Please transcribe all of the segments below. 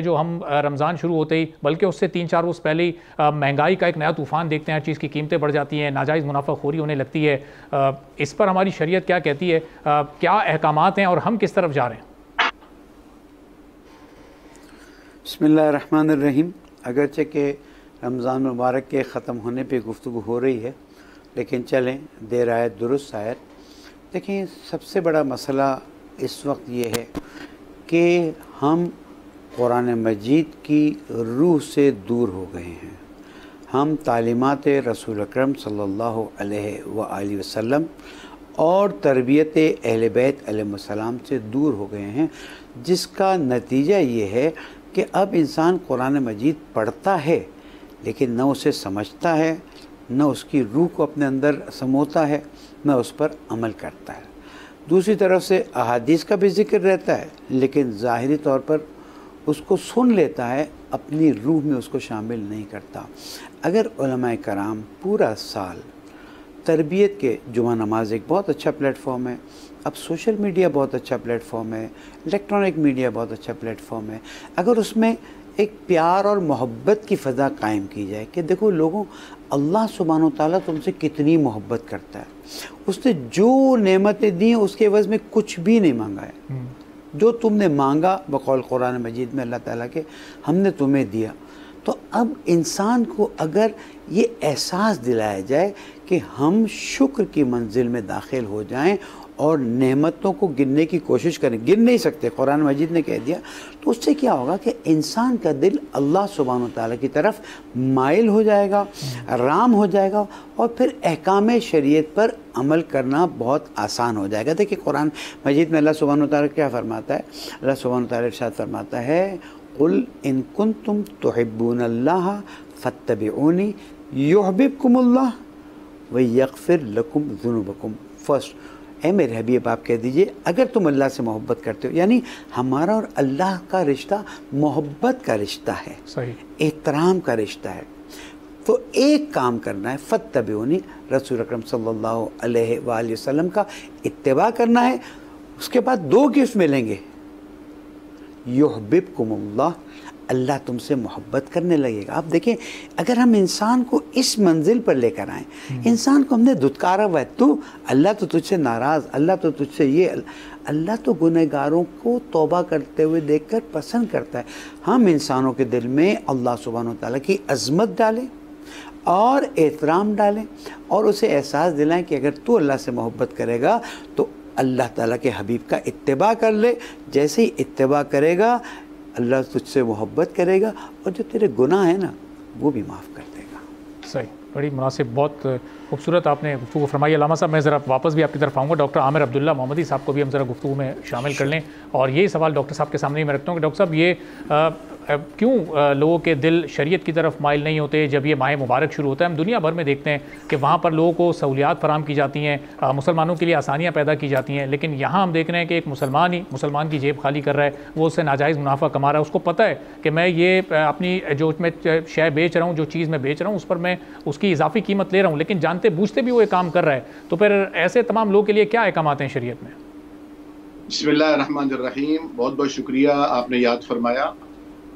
جو ہم رمضان شروع ہوتے ہی بلکہ اس سے 3-4 روز پہلے ہی مہنگائی کا ایک نیا طوفان دیکھتے ہیں، ہر چیز کی قیمتیں بڑھ جاتی ہیں، ناجائز منافع خوری ہونے لگتی ہے۔ اس پر ہماری شریعت کیا کہتی ہے، کیا احکامات ہیں اور ہم کس طرف جا رہے ہیں؟ بسم اللہ الرحمن الرحیم۔ اگرچہ کہ رمضان مبارک کے ختم ہونے پہ گفتگو ہو رہی ہے، لیکن چلیں دیر آیت درست آیت۔ دیکھیں، سب سے بڑا مسئلہ اس وقت یہ ہے کہ ہم قرآن مجید کی روح سے دور ہو گئے ہیں۔ ہم تعلیمات رسول اکرم صلی اللہ علیہ وآلہ وسلم اور تربیت اہل بیت علیہ السلام سے دور ہو گئے ہیں، جس کا نتیجہ یہ ہے کہ اب انسان قرآن مجید پڑھتا ہے لیکن نہ اسے سمجھتا ہے، نہ اس کی روح کو اپنے اندر سموتا ہے، نہ اس پر عمل کرتا ہے۔ دوسری طرف سے احادیث کا بھی ذکر رہتا ہے لیکن ظاہری طور پر اس کو سن لیتا ہے، اپنی روح میں اس کو شامل نہیں کرتا۔ اگر علماء کرام پورا سال تربیت کے، جمعہ نماز ایک بہت اچھا پلیٹ فارم ہے، اب سوشل میڈیا بہت اچھا پلیٹ فارم ہے، الیکٹرانک میڈیا بہت اچھا پلیٹ فارم ہے، اگر اس میں ایک پیار اور محبت کی فضا قائم کی جائے کہ دیکھو لوگوں، اللہ سبحانہ وتعالیٰ تم سے کتنی محبت کرتا ہے، اس نے جو نعمتیں دی اس کے عوض میں کچھ بھی نہیں مانگا ہے، جو تم نے مانگا بقول قرآن مجید میں اللہ تعالیٰ کے، ہم نے تمہیں دیا۔ تو اب انسان کو اگر یہ احساس دلایا جائے کہ ہم شکر کی منزل میں داخل ہو جائیں اور نعمتوں کو گننے کی کوشش کریں، گن نہیں سکتے، قرآن مجید نے کہہ دیا، تو اس سے کیا ہوگا کہ انسان کا دل اللہ سبحانہ وتعالیٰ کی طرف مائل ہو جائے گا، رام ہو جائے گا، اور پھر احکام شریعت پر عمل کرنا بہت آسان ہو جائے گا۔ دیکھیں قرآن مجید میں اللہ سبحانہ وتعالیٰ کیا فرماتا ہے؟ اللہ سبحانہ وتعالیٰ ارشاد فرماتا ہے، قُلْ إِن كُنتُمْ تُحِبُّونَ اللَّهَ فَاتَّبِعُونِي يُحْبِبْكُمُ اللَّهُ وَيَغْفِرْ لَكُمْ ذُنُوبَكُمْ۔ فرسٹ، اے میرے حبیب آپ کہہ دیجئے اگر تم اللہ سے محبت کرتے ہو، یعنی ہمارا اور اللہ کا رشتہ محبت کا رشتہ ہے، صحیح، احترام کا رشتہ ہے، تو ایک کام کرنا ہے، فَاتَّبِعُونِی، رسول اکرم صلی اللہ علیہ وآلہ وسلم کا اتباع کرنا ہے۔ اس کے بعد دو گفٹ ملیں گے، یحببکم اللہ، اللہ تم سے محبت کرنے لگے گا۔ آپ دیکھیں، اگر ہم انسان کو اس منزل پر لے کر آئیں، انسان کو ہم نے دھتکارا ہوا ہے، تو اللہ تو تجھ سے ناراض، اللہ تو تجھ سے یہ، اللہ تو گنہگاروں کو توبہ کرتے ہوئے دیکھ کر پسند کرتا ہے۔ ہم انسانوں کے دل میں اللہ سبحانہ وتعالیٰ کی عظمت ڈالیں اور احترام ڈالیں اور اسے احساس دلائیں کہ اگر تو اللہ سے محبت کرے گا تو اللہ تعالیٰ کے حبیب کا اتباع کر لے، جیسے ہی اتباع کرے گا اللہ تجھ سے محبت کرے گا اور جو تیرے گناہ ہیں نا وہ بھی معاف کر دے گا۔ صحیح، بڑی مناسب، بہت خوبصورت آپ نے گفتگو فرمائی۔ علامہ صاحب، میں ذرا واپس بھی آپ کی طرف آؤں گا، ڈاکٹر عامر عبداللہ محمدی صاحب کو بھی ہم ذرا گفتگو میں شامل کر لیں، اور یہی سوال ڈاکٹر صاحب کے سامنے ہی میں رکھتا ہوں کہ ڈاکٹر صاحب یہ کیوں لوگوں کے دل شریعت کی طرف مائل نہیں ہوتے جب یہ ماہ مبارک شروع ہوتا ہے؟ ہم دنیا بھر میں دیکھتے ہیں کہ وہاں پر لوگوں کو سہولیات فراہم کی جاتی ہیں، مسلمانوں کے لیے آسانیاں پیدا کی جاتی ہیں، لیکن یہاں ہم دیکھ رہے ہیں کہ ایک مسلمان کی جیب خالی کر رہا ہے، وہ اس سے ناجائز منافع کما رہا ہے، اس کو پتہ ہے کہ میں یہ اپنی جو میں شے بیچ رہا ہوں، جو چیز میں بیچ رہا ہوں، اس پر میں اس کی اضافی قیمت لے رہا ہوں، لیکن جانتے بوجھتے بھی وہ ایک کام کر رہا ہے، تو پھر ایسے تمام لوگوں کے لیے کیا احکامات ہیں شریعت میں؟ بسم اللہ الرحمن الرحیم۔ بہت بہت شکریہ، آپ نے یاد فرمایا،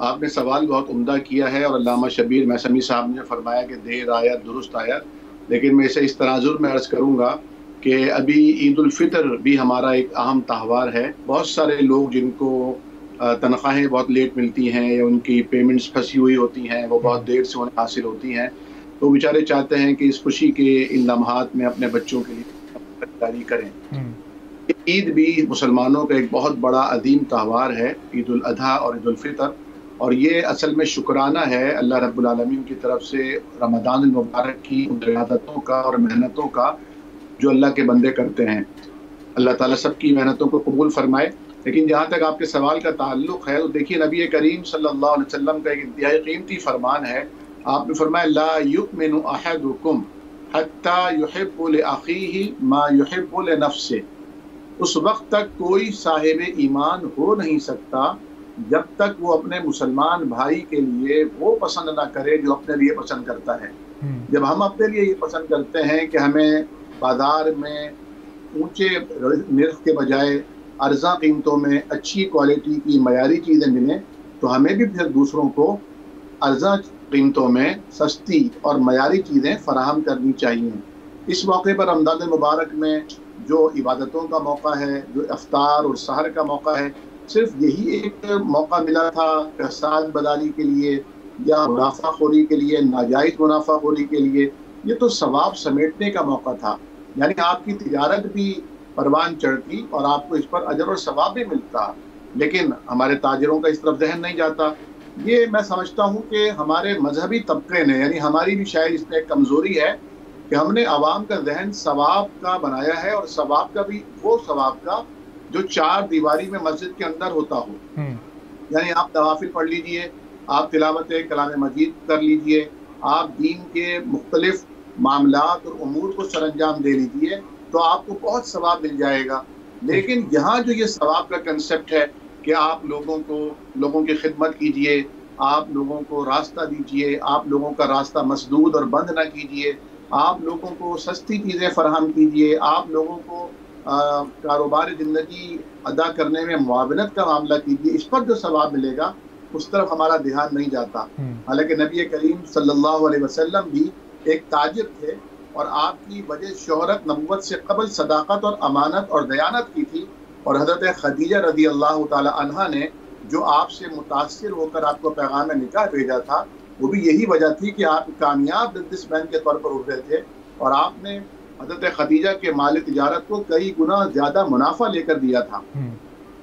آپ نے سوال بہت عمدہ کیا ہے، اور علامہ شبیر میثمی صاحب نے فرمایا کہ دیر آیت درست آیت، لیکن میں اسے اس تناظر میں عرض کروں گا کہ ابھی عید الفطر بھی ہمارا ایک اہم تہوار ہے۔ بہت سارے لوگ جن کو تنخواہیں بہت لیٹ ملتی ہیں یا ان کی پیمنٹس پھنسی ہوئی ہوتی ہیں، وہ بہت دیر سے انہیں حاصل ہوتی ہیں، تو بیچارے چاہتے ہیں کہ اس خوشی کے ان لمحات میں اپنے بچوں کے لیے خریداری کریں۔ عید بھی مسلمانوں کا ایک بہت بڑا عظیم تہوار ہے، عید الاضحیٰ اور عید الفطر، اور یہ اصل میں شکرانہ ہے اللہ رب العالمین کی طرف سے رمضان المبارک کی ان عبادتوں کا اور محنتوں کا جو اللہ کے بندے کرتے ہیں۔ اللہ تعالیٰ سب کی محنتوں کو قبول فرمائے۔ لیکن جہاں تک آپ کے سوال کا تعلق ہے، تو دیکھیے نبی کریم صلی اللہ علیہ وسلم کا ایک انتہائی قیمتی فرمان ہے۔ آپ نے فرمایا لا یؤمن احدکم حتی یحب لاخیہ ما یحب لنفسہ، اس وقت تک کوئی صاحب ایمان ہو نہیں سکتا جب تک وہ اپنے مسلمان بھائی کے لیے وہ پسند نہ کرے جو اپنے لیے پسند کرتا ہے۔ جب ہم اپنے لیے یہ پسند کرتے ہیں کہ ہمیں بازار میں اونچے نرخ کے بجائے ارزاں قیمتوں میں اچھی کوالٹی کی معیاری چیزیں ملیں، تو ہمیں بھی پھر دوسروں کو ارزاں قیمتوں میں سستی اور معیاری چیزیں فراہم کرنی چاہیے۔ اس موقع پر رمضان المبارک میں جو عبادتوں کا موقع ہے، جو افطار اور سحر کا موقع ہے، صرف یہی ایک موقع ملا تھا احسان بداری کے لیے یا منافع خوری کے لیے، ناجائز منافع خوری کے لیے؟ یہ تو ثواب سمیٹنے کا موقع تھا، یعنی آپ کی تجارت بھی پروان چڑھتی اور آپ کو اس پر اجر اور ثواب بھی ملتا، لیکن ہمارے تاجروں کا اس طرف ذہن نہیں جاتا۔ یہ میں سمجھتا ہوں کہ ہمارے مذہبی طبقے نے، یعنی ہماری بھی شاید اس میں ایک کمزوری ہے کہ ہم نے عوام کا ذہن ثواب کا بنایا ہے، اور ثواب کا بھی وہ ثواب کا جو چار دیواری میں مسجد کے اندر ہوتا ہو۔ یعنی آپ نوافل پڑھ لیجئے، آپ تلاوت کلام مجید کر لیجئے، آپ دین کے مختلف معاملات اور امور کو سر انجام دے لیجئے، تو آپ کو بہت ثواب مل جائے گا۔ لیکن یہاں جو یہ ثواب کا کنسپٹ ہے کہ آپ لوگوں کی خدمت کیجئے، آپ لوگوں کو راستہ دیجئے، آپ لوگوں کا راستہ مسدود اور بند نہ کیجئے، آپ لوگوں کو سستی چیزیں فراہم کیجئے، آپ لوگوں کو کاروبار زندگی ادا کرنے میں معاونت کا معاملہ کیجئے، اس پر جو ثواب ملے گا اس طرف ہمارا دھیان نہیں جاتا۔ حالانکہ نبی کریم صلی اللہ علیہ وسلم بھی ایک تاجر تھے، اور آپ کی وجہ شہرت نبوت سے قبل صداقت اور امانت اور دیانت کی تھی، اور حضرت خدیجہ رضی اللہ تعالی عنہا نے جو آپ سے متاثر ہو کر آپ کو پیغام نکاح بھیجا تھا، وہ بھی یہی وجہ تھی کہ آپ کامیاب بزنس مین کے طور پر ابھرے تھے، اور آپ نے حضرت خدیجہ کے مال تجارت کو کئی گنا زیادہ منافع لے کر دیا تھا۔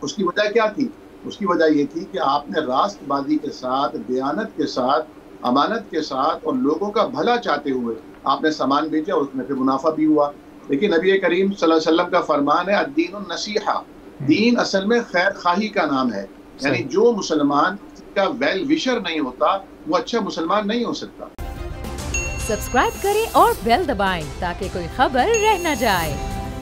اس کی وجہ کیا تھی؟ اس کی وجہ یہ تھی کہ آپ نے راست بازی کے ساتھ، دیانت کے ساتھ، امانت کے ساتھ اور لوگوں کا بھلا چاہتے ہوئے آپ نے سامان بیچا، اور اس میں پھر منافع بھی ہوا۔ لیکن نبی کریم صلی اللہ علیہ وسلم کا فرمان ہے الدین النصیحہ، دین اصل میں خیر خواہی کا نام ہے، یعنی جو مسلمان کا ویل وشر نہیں ہوتا وہ اچھا مسلمان نہیں ہو سکتا۔ سبسکرائب کریں اور بیل دبائیں تاکہ کوئی خبر رہ نہ جائے۔